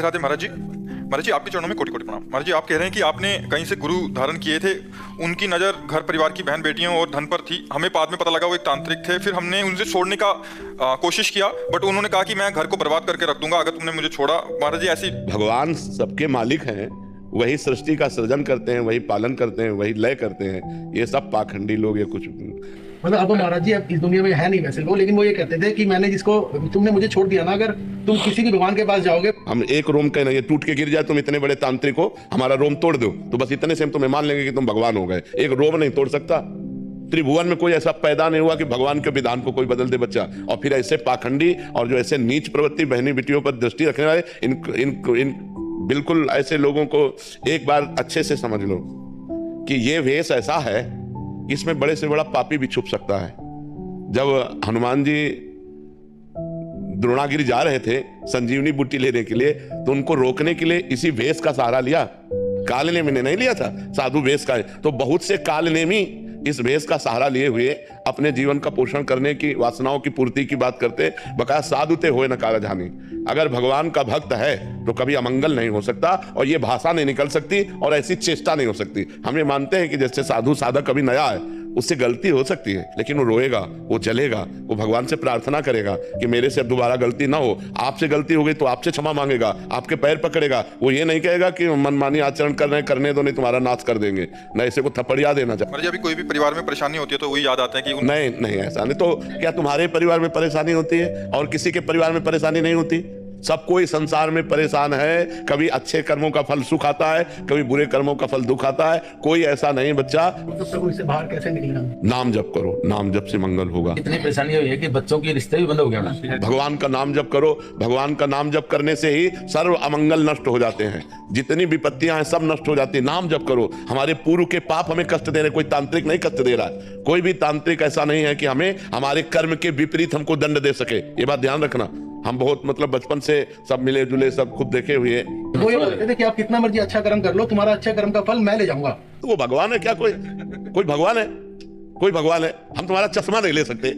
राधे महाराज जी आपके चरणों में कोटि कोटि प्रणाम। महाराज जी, आप कह रहे हैं कि आपने कहीं से गुरु धारण किए थे, उनकी नज़र घर परिवार की बहन बेटियों और धन पर थी। हमें बाद में पता लगा वो एक तांत्रिक थे, फिर हमने उनसे छोड़ने का कोशिश किया, बट उन्होंने कहा कि मैं घर को बर्बाद करके रख दूंगा अगर तुमने मुझे छोड़ा। महाराज जी, ऐसी भगवान सबके मालिक हैं, वही सृष्टि का सृजन करते हैं, वही पालन करते हैं, वही लय करते हैं। ये सब पाखंडी लोग, ये कुछ मतलब अब महाराज जी अब इस दुनिया में है नहीं वैसे लोग, लेकिन वो ये कहते थे कि मैंने जिसको तुमने मुझे छोड़ दिया ना, अगर तुम किसी भी भगवान के पास जाओगे, हम एक रोम का ये टूट के गिर जाए, तुम इतने बड़े तांत्रिक हो, हमारा रोम तोड़ दो, तो बस इतने से हम तुम्हें मान लेंगे कि तुम भगवान हो गए। एक रोम नहीं तोड़ सकता। त्रिभुवन में कोई ऐसा पैदा नहीं हुआ कि भगवान के विधान को कोई बदल दे बच्चा। और फिर ऐसे पाखंडी और जो ऐसे नीच प्रवृत्ति बहनी बेटियों पर दृष्टि रखने वाले इन बिल्कुल ऐसे लोगों को एक बार अच्छे से समझ लो कि ये वेश ऐसा है, इसमें बड़े से बड़ा पापी भी छुप सकता है। जब हनुमान जी द्रोणागिरी जा रहे थे संजीवनी बूटी लेने के लिए, तो उनको रोकने के लिए इसी वेश का सहारा लिया। कालनेमी ने नहीं लिया था, साधु वेश का है। तो बहुत से कालनेमी इस वेश का सहारा लिए हुए अपने जीवन का पोषण करने की, वासनाओं की पूर्ति की बात करते। बकाया साधुते होए न कारजहानि। अगर भगवान का भक्त है तो कभी अमंगल नहीं हो सकता, और ये भाषा नहीं निकल सकती, और ऐसी चेष्टा नहीं हो सकती। हम ये मानते हैं कि जैसे साधु साधक कभी नया है, उससे गलती हो सकती है, लेकिन वो रोएगा, वो जलेगा, वो भगवान से प्रार्थना करेगा कि मेरे से दोबारा गलती ना हो। आपसे गलती हो गई तो आपसे क्षमा मांगेगा, आपके पैर पकड़ेगा। वो ये नहीं कहेगा कि मनमानी आचरण कर रहे हैं, करने दो, नहीं तुम्हारा नाश कर देंगे। न ऐसे को थप्पड़िया देना चाहिए। अभी कोई भी परिवार में परेशानी होती है तो वही याद आता है कि नहीं ऐसा नहीं। तो क्या तुम्हारे परिवार में परेशानी होती है और किसी के परिवार में परेशानी नहीं होती? सब कोई संसार में परेशान है। कभी अच्छे कर्मों का फल सुख आता है, कभी बुरे कर्मों का फल दुख आता है। कोई ऐसा नहीं बच्चा। तो प्रभु इससे बाहर कैसे निकलना? नाम जप करो, नाम जप से मंगल होगा। इतनी परेशानी हुई है कि बच्चों के रिश्ते भी बंद हो गया ना। भगवान का नाम जप करो। भगवान का नाम जप करने से ही सर्व अमंगल नष्ट हो जाते हैं। जितनी विपत्तियां हैं सब नष्ट हो जाती है। नाम जप करो। हमारे पूर्व के पाप हमें कष्ट दे रहे, कोई तांत्रिक नहीं कष्ट दे रहा है। कोई भी तांत्रिक ऐसा नहीं है कि हमें हमारे कर्म के विपरीत हमको दंड दे सके। ये बात ध्यान रखना। हम बहुत बचपन से सब मिले जुले, सब खुद देखे हुए। वो ये बोलते थे कि आप कितना मर्जी अच्छा कर्म कर लो, तुम्हारा अच्छा कर्म का फल मैं ले जाऊंगा। तो वो भगवान है क्या? कोई भगवान है? कोई भगवान है? हम तुम्हारा चश्मा नहीं ले सकते।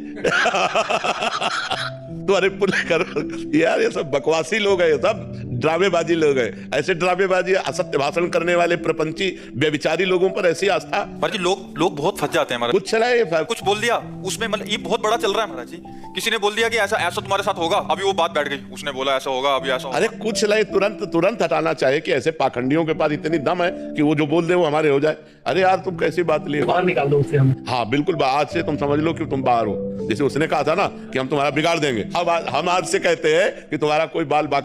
तो अरे पुण्य करो यार। ये सब बकवासी लोग हैं, ये सब ड्रामेबाजी लोग हैं। ऐसे ड्रामेबाजी, असत्य भाषण करने वाले प्रपंची व्यभिचारी लोगों पर ऐसी आस्था। महाराज जी, लोग बहुत फंस जाते हैं। कुछ चला है, कुछ बोल दिया उसमें, मतलब ये बहुत बड़ा चल रहा है महाराज जी। किसी ने बोल दिया कि ऐसा तुम्हारे साथ होगा, अभी वो बात बैठ गई। उसने बोला ऐसा होगा, अभी ऐसा होगा। अरे कुछ नहीं, तुरंत हटाना चाहिए कि ऐसे पाखंडियों के पास इतनी दम है कि वो जो बोल दे वो हमारे हो जाए। अरे यार, तुम कैसी बात लिए? बाहर निकाल दो उससे हम। हाँ बिल्कुल, आज से तुम समझ लो कि तुम बाहर हो। जैसे उसने कहा था ना कि हम तुम्हारा बिगाड़ देंगे, अब हम आज से कहते हैं कि तुम्हारा कोई बाल बाकी